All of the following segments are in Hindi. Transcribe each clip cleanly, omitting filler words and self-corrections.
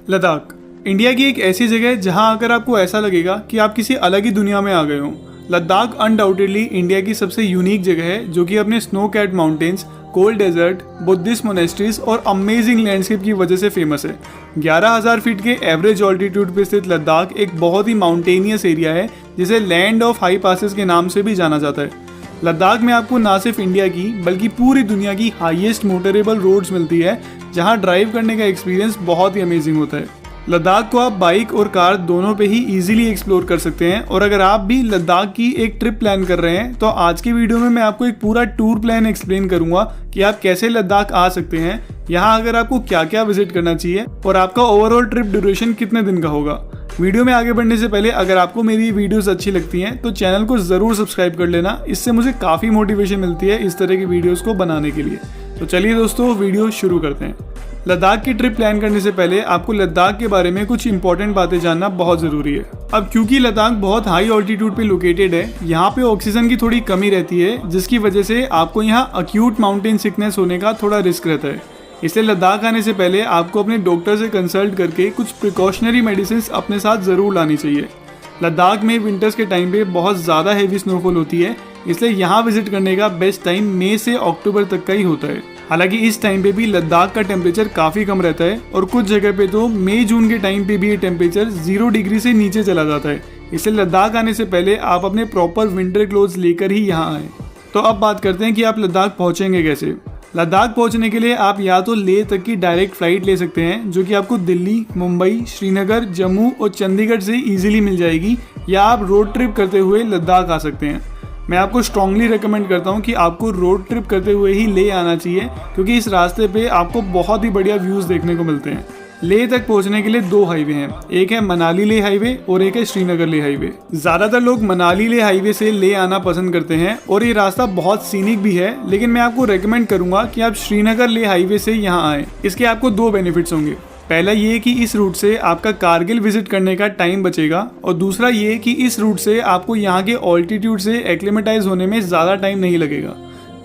लद्दाख इंडिया की एक ऐसी जगह है जहां आकर आपको ऐसा लगेगा कि आप किसी अलग ही दुनिया में आ गए हो। लद्दाख अनडाउटेडली इंडिया की सबसे यूनिक जगह है, जो कि अपने snow capped mountains, cold desert, Buddhist monasteries और अमेजिंग लैंडस्केप की वजह से फेमस है। 11,000 फीट के एवरेज ऑल्टीट्यूड पर स्थित लद्दाख एक बहुत ही माउंटेनियस एरिया है, जिसे लैंड ऑफ हाई पासेस के नाम से भी जाना जाता है। लद्दाख में आपको ना सिर्फ इंडिया की बल्कि पूरी दुनिया की हाईएस्ट मोटरेबल रोड्स मिलती है, जहां ड्राइव करने का एक्सपीरियंस बहुत ही अमेजिंग होता है। लद्दाख को आप बाइक और कार दोनों पे ही इजीली एक्सप्लोर कर सकते हैं। और अगर आप भी लद्दाख की एक ट्रिप प्लान कर रहे हैं तो आज के वीडियो में मैं आपको एक पूरा टूर प्लान एक्सप्लेन करूंगा कि आप कैसे लद्दाख आ सकते हैं, यहाँ अगर आपको क्या क्या विजिट करना चाहिए और आपका ओवरऑल ट्रिप ड्यूरेशन कितने दिन का होगा। वीडियो में आगे बढ़ने से पहले अगर आपको मेरी वीडियोस अच्छी लगती हैं तो चैनल को ज़रूर सब्सक्राइब कर लेना, इससे मुझे काफ़ी मोटिवेशन मिलती है इस तरह की वीडियोस को बनाने के लिए। तो चलिए दोस्तों, वीडियो शुरू करते हैं। लद्दाख की ट्रिप प्लान करने से पहले आपको लद्दाख के बारे में कुछ इंपॉर्टेंट बातें जानना बहुत ज़रूरी है। अब क्योंकि लद्दाख बहुत हाई ऑल्टीट्यूड पे लोकेटेड है, यहाँ पे ऑक्सीजन की थोड़ी कमी रहती है, जिसकी वजह से आपको यहाँ अक्यूट माउंटेन सिकनेस होने का थोड़ा रिस्क रहता है। इसलिए लद्दाख आने से पहले आपको अपने डॉक्टर से कंसल्ट करके कुछ प्रिकॉशनरी मेडिसिन अपने साथ ज़रूर लानी चाहिए। लद्दाख में विंटर्स के टाइम पे बहुत ज़्यादा हैवी स्नोफॉल होती है, इसलिए यहाँ विजिट करने का बेस्ट टाइम मई से अक्टूबर तक का ही होता है। हालांकि इस टाइम पे भी लद्दाख का टेम्परेचर काफ़ी कम रहता है और कुछ जगह पे तो मई जून के टाइम पे भी ये टेम्परेचर 0 डिग्री से नीचे चला जाता है। इसलिए लद्दाख आने से पहले आप अपने प्रॉपर विंटर क्लोथ्स लेकर ही यहाँ आएँ। तो अब बात करते हैं कि आप लद्दाख पहुँचेंगे कैसे। लद्दाख पहुंचने के लिए आप या तो लेह तक की डायरेक्ट फ्लाइट ले सकते हैं, जो कि आपको दिल्ली, मुंबई, श्रीनगर, जम्मू और चंडीगढ़ से इजीली मिल जाएगी, या आप रोड ट्रिप करते हुए लद्दाख आ सकते हैं। मैं आपको स्ट्रांगली रेकमेंड करता हूं कि आपको रोड ट्रिप करते हुए ही लेह आना चाहिए, क्योंकि इस रास्ते पे आपको बहुत ही बढ़िया व्यूज़ देखने को मिलते हैं। लेह तक पहुंचने के लिए 2 हाईवे हैं, एक है मनाली लेह हाईवे और एक है श्रीनगर लेह हाईवे। ज़्यादातर लोग मनाली लेह हाईवे से लेह आना पसंद करते हैं और ये रास्ता बहुत सीनिक भी है, लेकिन मैं आपको रेकमेंड करूंगा कि आप श्रीनगर लेह हाईवे से यहाँ आएँ। इसके आपको 2 बेनिफिट्स होंगे। पहला ये कि इस रूट से आपका कारगिल विजिट करने का टाइम बचेगा, और दूसरा ये कि इस रूट से आपको यहाँ के ऑल्टीट्यूड से एक्लेमेटाइज होने में ज़्यादा टाइम नहीं लगेगा।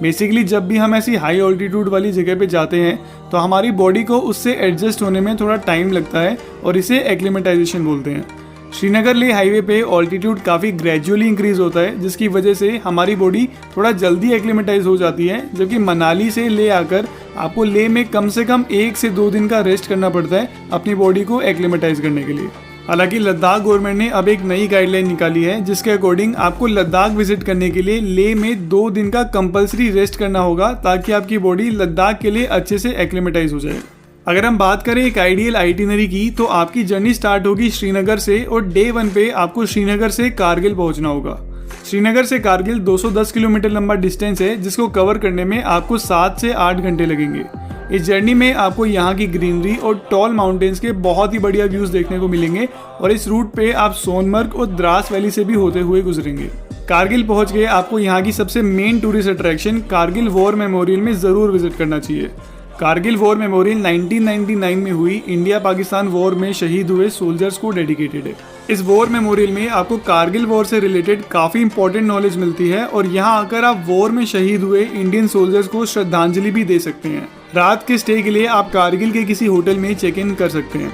बेसिकली जब भी हम ऐसी हाई ऑल्टीट्यूड वाली जगह पे जाते हैं तो हमारी बॉडी को उससे एडजस्ट होने में थोड़ा टाइम लगता है और इसे एक्लेमेटाइजेशन बोलते हैं। श्रीनगर लेह हाईवे पे ऑल्टीट्यूड काफ़ी ग्रेजुअली इंक्रीज होता है, जिसकी वजह से हमारी बॉडी थोड़ा जल्दी एक्लेमेटाइज हो जाती है, जबकि मनाली से लेह आकर आपको लेह में कम से कम 1 से 2 दिन का रेस्ट करना पड़ता है अपनी बॉडी को एक्लेमेटाइज करने के लिए। हालांकि लद्दाख गवर्नमेंट ने अब एक नई गाइडलाइन निकाली है, जिसके अकॉर्डिंग आपको लद्दाख विजिट करने के लिए लेह में 2 दिन का कंपलसरी रेस्ट करना होगा, ताकि आपकी बॉडी लद्दाख के लिए अच्छे से एक्लेमेटाइज हो जाए। अगर हम बात करें एक आइडियल आइटिनरी की, तो आपकी जर्नी स्टार्ट होगी श्रीनगर से और डे 1 पे आपको श्रीनगर से कारगिल पहुंचना होगा। श्रीनगर से कारगिल 210 किलोमीटर लंबा डिस्टेंस है, जिसको कवर करने में आपको 7 से 8 घंटे लगेंगे। इस जर्नी में आपको यहाँ की ग्रीनरी और टॉल माउंटेन्स के बहुत ही बढ़िया व्यूज़ देखने को मिलेंगे, और इस रूट पे आप सोनमर्ग और द्रास वैली से भी होते हुए गुजरेंगे। कारगिल पहुँच के आपको यहाँ की सबसे main tourist attraction Kargil war memorial में ज़रूर विजिट करना चाहिए। कारगिल वॉर मेमोरियल 1999 में हुई इंडिया पाकिस्तान वॉर में शहीद हुए सोल्जर्स को डेडिकेटेड है। इस वॉर मेमोरियल में आपको कारगिल वॉर से रिलेटेड काफ़ी इंपॉर्टेंट नॉलेज मिलती है, और यहाँ आकर आप वॉर में शहीद हुए इंडियन सोल्जर्स को श्रद्धांजलि भी दे सकते हैं। रात के स्टे के लिए आप कारगिल के किसी होटल में चेक इन कर सकते हैं।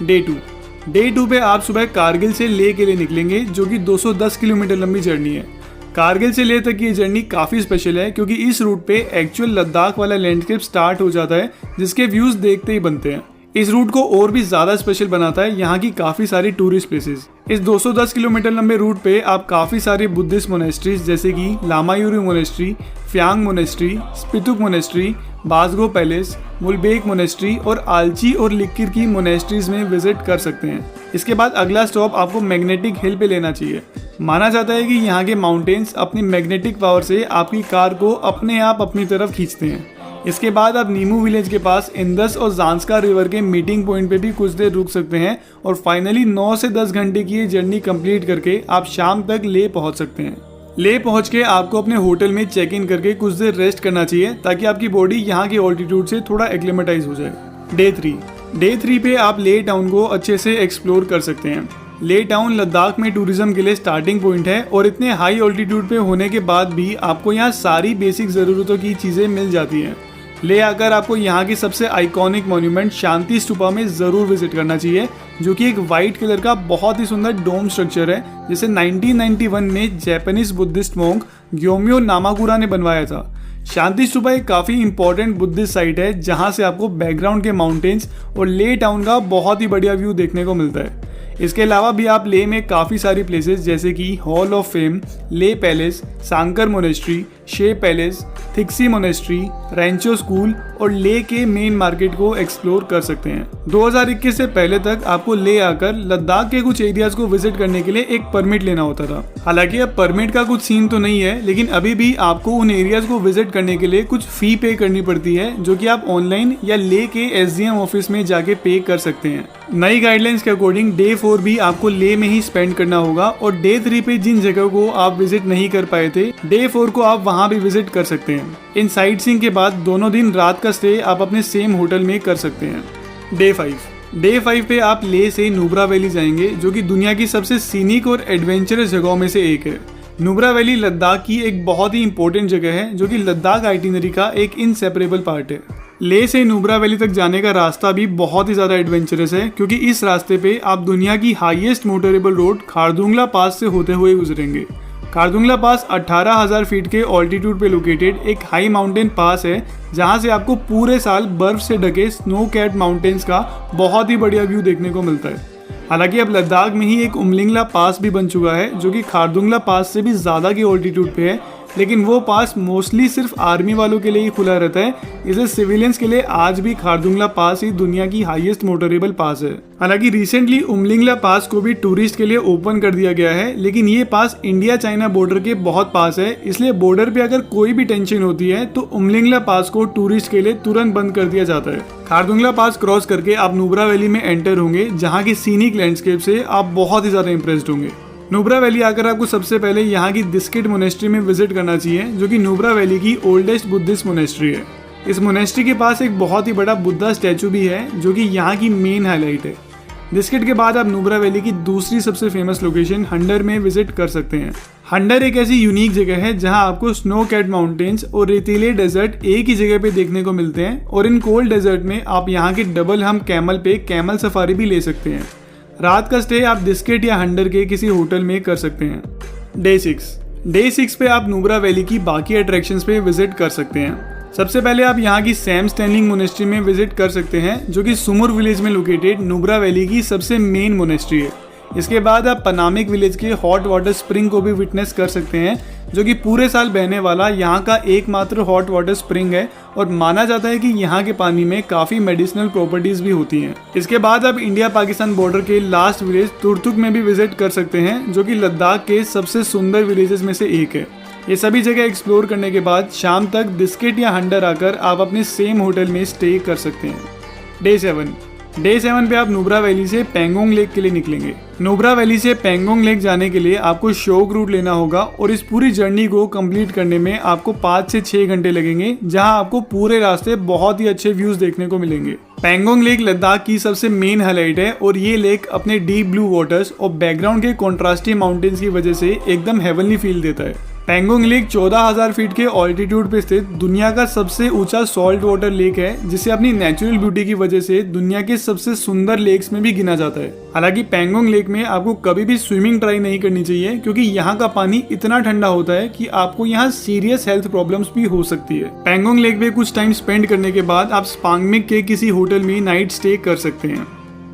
डे 2 पे आप सुबह कारगिल से लेह के लिए निकलेंगे, जो कि 210 किलोमीटर लंबी जर्नी है। कारगिल से लेह तक की ये जर्नी काफ़ी स्पेशल है, क्योंकि इस रूट पे एक्चुअल लद्दाख वाला लैंडस्केप स्टार्ट हो जाता है, जिसके व्यूज़ देखते ही बनते हैं। इस रूट को और भी ज़्यादा स्पेशल बनाता है यहाँ की काफ़ी सारी टूरिस्ट प्लेसेस। इस 210 किलोमीटर लंबे रूट पे आप काफ़ी सारी बुद्धिस्ट मोनेस्ट्रीज जैसे कि Lamayuru monastery, Phyang monastery, Spituk monastery, Basgo palace, Mulbekh monastery और आलची और लिक्किर की मोनेस्ट्रीज में विजिट कर सकते हैं। इसके बाद अगला स्टॉप आपको मैग्नेटिक हिल पे लेना चाहिए। माना जाता है कि यहाँ के माउंटेन्स अपनी मैग्नेटिक पावर से आपकी कार को अपने आप अपनी तरफ खींचते हैं। इसके बाद आप नीमू विलेज के पास इंदस और ज़ांस्कार रिवर के मीटिंग पॉइंट पे भी कुछ देर रुक सकते हैं, और फाइनली 9 से 10 घंटे की ये जर्नी कंप्लीट करके आप शाम तक लेह पहुँच सकते हैं। लेह पहुँच के आपको अपने होटल में चेक इन करके कुछ देर रेस्ट करना चाहिए, ताकि आपकी बॉडी यहाँ के ऑल्टीट्यूड से थोड़ा एक्लेमेटाइज हो जाए। डे 3 पे आप लेह टाउन को अच्छे से एक्सप्लोर कर सकते हैं। लेह टाउन लद्दाख में टूरिज्म के लिए स्टार्टिंग पॉइंट है, और इतने हाई ऑल्टीट्यूड पे होने के बाद भी आपको यहाँ सारी बेसिक ज़रूरतों की चीज़ें मिल जाती हैं। ले आकर आपको यहाँ की सबसे आइकॉनिक मॉन्यूमेंट शांति स्तूपा में ज़रूर विजिट करना चाहिए, जो कि एक वाइट कलर का बहुत ही सुंदर डोम स्ट्रक्चर है जिसे 1991 में जापानीज बुद्धिस्ट मोंक ग्योम्यो नामाकुरा ने बनवाया था। शांति स्तूपा एक काफ़ी इंपॉर्टेंट बुद्धिस्ट साइट है जहाँ से आपको बैकग्राउंड के माउंटेन्स और ले टाउन का बहुत ही बढ़िया व्यू देखने को मिलता है। इसके अलावा भी आप ले में काफ़ी सारी प्लेसेस जैसे कि हॉल ऑफ फेम, ले पैलेस, सांकर मोनेस्ट्री, शे पैलेस, थिक्सी मोनेस्ट्री, रैंचो स्कूल और ले के मेन मार्केट को एक्सप्लोर कर सकते हैं। 2021 से पहले तक आपको ले आकर लद्दाख के कुछ एरियाज को विजिट करने के लिए एक परमिट लेना होता था। हालांकि अब परमिट का कुछ सीन तो नहीं है, लेकिन अभी भी आपको उन एरियाज को विजिट करने के लिए कुछ फी पे करनी पड़ती है, जो कि आप ऑनलाइन या ले के SDM ऑफिस में जाके पे कर सकते हैं। नई गाइडलाइंस के अकॉर्डिंग डे 4 भी आपको ले में ही स्पेंड करना होगा और डे 3 पे जिन जगह को आप विजिट नहीं कर पाए थे, डे 4 को आप वहां भी विजिट कर सकते हैं। इन साइट सीइंग के बाद दोनों दिन रात का स्टे आप अपने सेम होटल में कर सकते हैं। डे 5 पे आप ले से नुब्रा वैली जाएंगे, जो कि दुनिया की सबसे सीनिक और एडवेंचरस जगहों में से एक है। नुब्रा वैली लद्दाख की एक बहुत ही इंपॉर्टेंट जगह है, जो कि लद्दाख आइटिनरी का एक इनसेपरेबल पार्ट है। ले से नुब्रा वैली तक जाने का रास्ता भी बहुत ही ज़्यादा एडवेंचरस है, क्योंकि इस रास्ते पे आप दुनिया की हाईएस्ट मोटरेबल रोड खारदुंगला पास से होते हुए गुजरेंगे। खारदुंगला पास 18,000 फीट के ऑल्टीट्यूड पे लोकेटेड एक हाई माउंटेन पास है, जहां से आपको पूरे साल बर्फ से ढके स्नो कैप्ड माउंटेन्स का बहुत ही बढ़िया व्यू देखने को मिलता है। हालांकि अब लद्दाख में ही एक उमलिंगला पास भी बन चुका है, जो कि खारदुंगला पास से भी ज़्यादा की ऑल्टीट्यूड पे है, लेकिन वो पास मोस्टली सिर्फ आर्मी वालों के लिए ही खुला रहता है, इसलिए सिविलियंस के लिए आज भी खारदुंगला पास ही दुनिया की हाईएस्ट मोटरेबल पास है। हालांकि रिसेंटली उमलिंगला पास को भी टूरिस्ट के लिए ओपन कर दिया गया है, लेकिन ये पास इंडिया चाइना बॉर्डर के बहुत पास है, इसलिए बॉर्डर पे अगर कोई भी टेंशन होती है तो उमलिंगला पास को टूरिस्ट के लिए तुरंत बंद कर दिया जाता है। खारदुंगला पास क्रॉस करके आप नुब्रा वैली में एंटर होंगे, जहाँ की सीनिक लैंडस्केप से आप बहुत ही ज्यादा इंप्रेस्ड होंगे। नुब्रा वैली आकर आपको सबसे पहले यहाँ की दिस्किट मोनेस्ट्री में विजिट करना चाहिए, जो कि नुब्रा वैली की ओल्डेस्ट बुद्धिस्ट मोनेस्ट्री है। इस मोनेस्ट्री के पास एक बहुत ही बड़ा बुद्धा स्टैचू भी है, जो कि यहाँ की मेन हाईलाइट है। दिस्किट के बाद आप नुब्रा वैली की दूसरी सबसे फेमस लोकेशन हंडर में विजिट कर सकते हैं। हंडर एक ऐसी यूनिक जगह है जहां आपको स्नो कैप्ड माउंटेन्स और रेतीले डेजर्ट एक ही जगह पे देखने को मिलते हैं, और इन कोल्ड डेजर्ट में आप यहाँ के डबल हम कैमल पे कैमल सफारी भी ले सकते हैं। रात का स्टे आप दिस्किट या हंडर के किसी होटल में कर सकते हैं। डे 6 पे आप नुब्रा वैली की बाकी अट्रैक्शंस पे विजिट कर सकते हैं। सबसे पहले आप यहाँ की सैम स्टैनलिंग मोनेस्ट्री में विजिट कर सकते हैं, जो कि सुमुर विलेज में लोकेटेड नुब्रा वैली की सबसे मेन मोनेस्ट्री है। इसके बाद आप पनामिक विलेज के हॉट वाटर स्प्रिंग को भी विटनेस कर सकते हैं, जो कि पूरे साल बहने वाला यहाँ का एकमात्र हॉट वाटर स्प्रिंग है, और माना जाता है कि यहाँ के पानी में काफ़ी मेडिसिनल प्रॉपर्टीज भी होती हैं। इसके बाद आप इंडिया पाकिस्तान बॉर्डर के लास्ट विलेज तुर्तुक में भी विजिट कर सकते हैं, जो कि लद्दाख के सबसे सुंदर विलेजेस में से एक है। ये सभी जगह एक्सप्लोर करने के बाद शाम तक दिस्किट या हंडर आकर आप अपने सेम होटल में स्टे कर सकते हैं। डे 7 पे आप नुब्रा वैली से पेंगोंग लेक के लिए निकलेंगे। नुब्रा वैली से पेंगोंग लेक जाने के लिए आपको शोक रूट लेना होगा, और इस पूरी जर्नी को कंप्लीट करने में आपको 5 से 6 घंटे लगेंगे, जहां आपको पूरे रास्ते बहुत ही अच्छे व्यूज देखने को मिलेंगे। पेंगोंग लेक लद्दाख की सबसे मेन हाईलाइट है, और ये लेक अपने डीप ब्लू वाटर्स और बैकग्राउंड के कॉन्ट्रास्टी माउंटेन्स की वजह से एकदम हेवनली फील देता है। पेंगोंग लेक 14,000 फीट के ऑल्टीट्यूड पे स्थित दुनिया का सबसे ऊंचा सॉल्ट वाटर लेक है, जिसे अपनी नेचुरल ब्यूटी की वजह से दुनिया के सबसे सुंदर लेक्स में भी गिना जाता है। हालांकि पेंगोंग लेक में आपको कभी भी स्विमिंग ट्राई नहीं करनी चाहिए, क्योंकि यहाँ का पानी इतना ठंडा होता है कि आपको यहाँ सीरियस हेल्थ प्रॉब्लम्स भी हो सकती है। पेंगोंग लेक में कुछ टाइम स्पेंड करने के बाद आप स्पांगमिक के किसी होटल में नाइट स्टे कर सकते हैं।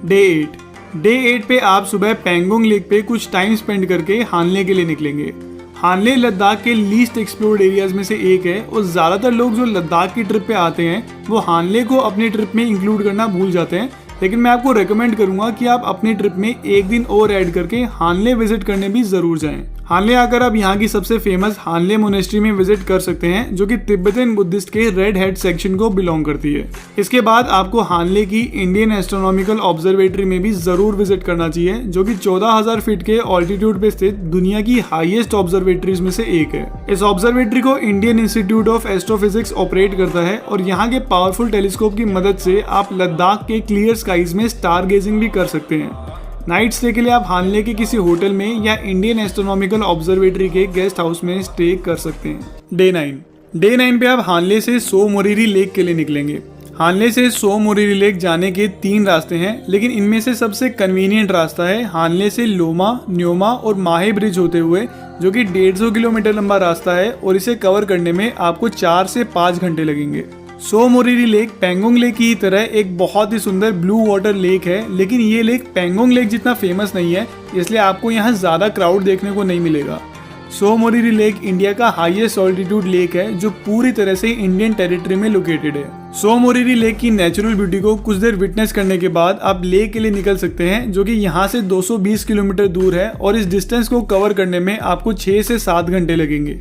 डे 8 पे आप सुबह पेंगोंग लेक पे कुछ टाइम स्पेंड करके हानले के लिए निकलेंगे। हानले लद्दाख के लीस्ट एक्सप्लोर्ड एरियाज में से एक है, और ज़्यादातर लोग जो लद्दाख की ट्रिप पे आते हैं वो हानले को अपनी ट्रिप में इंक्लूड करना भूल जाते हैं, लेकिन मैं आपको रेकमेंड करूंगा कि आप अपनी ट्रिप में एक दिन और ऐड करके हानले विजिट करने भी ज़रूर जाएं। हानले आकर आप यहाँ की सबसे फेमस हानले मोनेस्ट्री में विजिट कर सकते हैं, जो कि तिब्बतन बुद्धिस्ट के रेड हेड सेक्शन को बिलोंग करती है। इसके बाद आपको हानले की इंडियन एस्ट्रोनॉमिकल ऑब्जर्वेटरी में भी जरूर विजिट करना चाहिए, जो कि 14,000 फीट के ऑल्टीट्यूड पे स्थित दुनिया की हाईएस्ट ऑब्जर्वेटरीज में से एक है। इस ऑब्जर्वेटरी को Indian institute of astrophysics operate करता है, और यहाँ के पावरफुल टेलीस्कोप की मदद से आप लद्दाख के क्लियर स्काईज में स्टार गेजिंग भी कर सकते हैं। नाइट स्टे के लिए आप हानले के किसी होटल में या इंडियन एस्ट्रोनॉमिकल ऑब्जर्वेटरी के गेस्ट हाउस में स्टे कर सकते हैं। डे 9 पे आप हानले से सो मोरिरी लेक के लिए निकलेंगे। हानले से सो मोरिरी लेक जाने के 3 रास्ते हैं, लेकिन इनमें से सबसे कन्वीनियंट रास्ता है हानले से लोमा, न्योमा और माहे ब्रिज होते हुए, जो कि 150 किलोमीटर लंबा रास्ता है और इसे कवर करने में आपको 4 से 5 घंटे लगेंगे। सो मोरिरी लेक पेंगोंग लेक की तरह एक बहुत ही सुंदर ब्लू वाटर लेक है, लेकिन ये लेक पेंगोंग लेक जितना फेमस नहीं है, इसलिए आपको यहाँ ज़्यादा क्राउड देखने को नहीं मिलेगा। सो मोरिरी लेक इंडिया का हाईएस्ट ऑल्टीट्यूड लेक है, जो पूरी तरह से इंडियन टेरिटरी में लोकेटेड है। सो मोरिरी लेक की नेचुरल ब्यूटी को कुछ देर विटनेस करने के बाद आप लेक के लिए निकल सकते हैं, जो कि यहाँ से 220 किलोमीटर दूर है और इस डिस्टेंस को कवर करने में आपको 6 से 7 घंटे लगेंगे।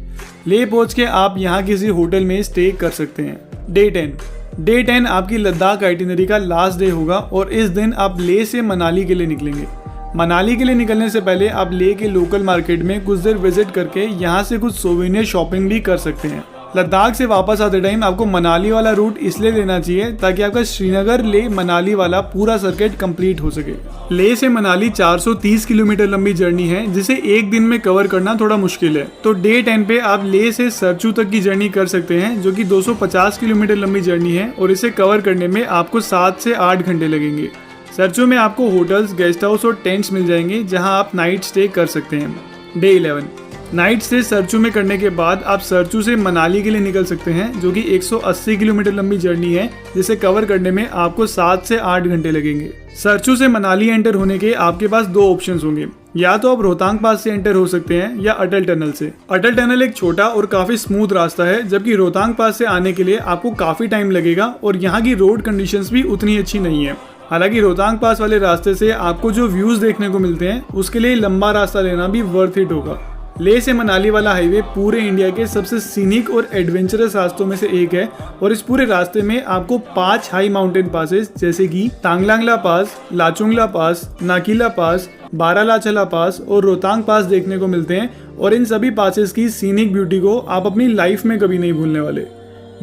ले पहुँच के आप यहाँ किसी होटल में स्टे कर सकते हैं। डे 10 आपकी लद्दाख आइटिनरी का लास्ट डे होगा और इस दिन आप ले से मनाली के लिए निकलेंगे। मनाली के लिए निकलने से पहले आप ले के लोकल मार्केट में कुछ देर विजिट करके यहाँ से कुछ सोवेनियर शॉपिंग भी कर सकते हैं। लद्दाख से वापस आते टाइम आपको मनाली वाला रूट इसलिए लेना चाहिए ताकि आपका श्रीनगर ले मनाली वाला पूरा सर्किट कंप्लीट हो सके। ले से मनाली 430 किलोमीटर लंबी जर्नी है, जिसे एक दिन में कवर करना थोड़ा मुश्किल है। तो डे 10 पे आप ले से सरचू तक की जर्नी कर सकते हैं, जो कि 250 किलोमीटर लंबी जर्नी है और इसे कवर करने में आपको 7 से 8 घंटे लगेंगे। सरचू में आपको होटल्स, गेस्ट हाउस और टेंट्स मिल जाएंगे, जहां आप नाइट स्टे कर सकते हैं। डे 11 नाइट स्टे सरचू में करने के बाद आप सरचू से मनाली के लिए निकल सकते हैं, जो कि 180 किलोमीटर लंबी जर्नी है, जिसे कवर करने में आपको 7 से 8 घंटे लगेंगे। सरचू से मनाली एंटर होने के आपके पास 2 ऑप्शंस होंगे, या तो आप रोहतांग पास से एंटर हो सकते हैं या अटल टनल से। अटल टनल एक छोटा और काफी स्मूथ रास्ता है, जबकि रोहतांग पास से आने के लिए आपको काफी टाइम लगेगा और यहाँ की रोड कंडीशंस भी उतनी अच्छी नहीं है। हालांकि रोहतांग पास वाले रास्ते से आपको जो व्यूज देखने को मिलते हैं, उसके लिए लंबा रास्ता लेना भी वर्थ इट होगा। ले से मनाली वाला हाईवे पूरे इंडिया के सबसे सीनिक और एडवेंचरस रास्तों में से एक है और इस पूरे रास्ते में आपको 5 हाई माउंटेन पासेस जैसे कि तांगलांगला पास, लाचुंगला पास, नाकीला पास, बारालाचला पास और रोहतांग पास देखने को मिलते हैं और इन सभी पासेस की सीनिक ब्यूटी को आप अपनी लाइफ में कभी नहीं भूलने वाले।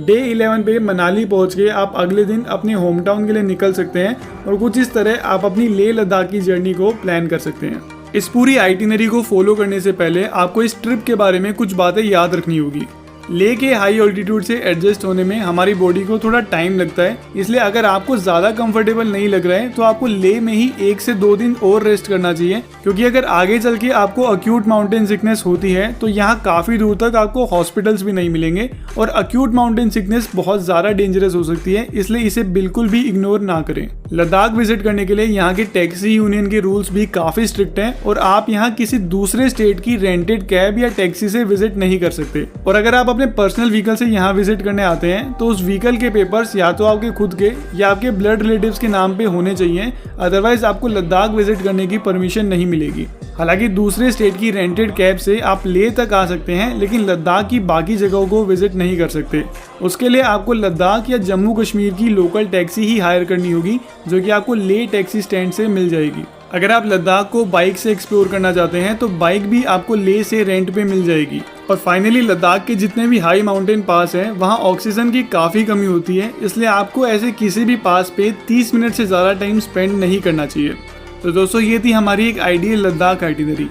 डे 11 पे मनाली पहुंच के आप अगले दिन अपने होम टाउन के लिए निकल सकते हैं और कुछ इस तरह आप अपनी लेह लद्दाख की जर्नी को प्लान कर सकते हैं। इस पूरी आइटिनरी को फॉलो करने से पहले आपको इस ट्रिप के बारे में कुछ बातें याद रखनी होगी। ले के हाई ऑल्टीट्यूड से एडजस्ट होने में हमारी बॉडी को थोड़ा टाइम लगता है, इसलिए अगर आपको ज़्यादा कंफर्टेबल नहीं लग रहा है तो आपको ले में ही 1 से 2 दिन और रेस्ट करना चाहिए, क्योंकि अगर आगे चल के आपको अक्यूट माउंटेन सिकनेस होती है तो यहाँ काफ़ी दूर तक आपको हॉस्पिटल्स भी नहीं मिलेंगे और अक्यूट माउंटेन सिकनेस बहुत ज़्यादा डेंजरस हो सकती है, इसलिए इसे बिल्कुल भी इग्नोर ना करें। लद्दाख विजिट करने के लिए यहाँ के टैक्सी यूनियन के रूल्स भी काफ़ी स्ट्रिक्ट हैं और आप यहाँ किसी दूसरे स्टेट की रेंटेड कैब या टैक्सी से विजिट नहीं कर सकते। और अगर आप अपने पर्सनल व्हीकल से यहाँ विजिट करने आते हैं तो उस व्हीकल के पेपर्स या तो आपके खुद के या आपके ब्लड रिलेटिव्स के नाम पे होने चाहिए, अदरवाइज आपको लद्दाख विजिट करने की परमिशन नहीं मिलेगी। हालांकि दूसरे स्टेट की रेंटेड कैब से आप ले तक आ सकते हैं, लेकिन लद्दाख की बाकी जगहों को विजिट नहीं कर सकते। उसके लिए आपको लद्दाख या जम्मू कश्मीर की लोकल टैक्सी ही हायर करनी होगी, जो कि आपको ले टैक्सी स्टैंड से मिल जाएगी। अगर आप लद्दाख को बाइक से एक्सप्लोर करना चाहते हैं तो बाइक भी आपको ले से रेंट पे मिल जाएगी। और फाइनली लद्दाख के जितने भी हाई माउंटेन पास हैं वहाँ ऑक्सीजन की काफ़ी कमी होती है, इसलिए आपको ऐसे किसी भी पास पे 30 मिनट से ज़्यादा टाइम स्पेंड नहीं करना चाहिए। तो दोस्तों, ये थी हमारी एक आइडियल लद्दाख आइटिनरी।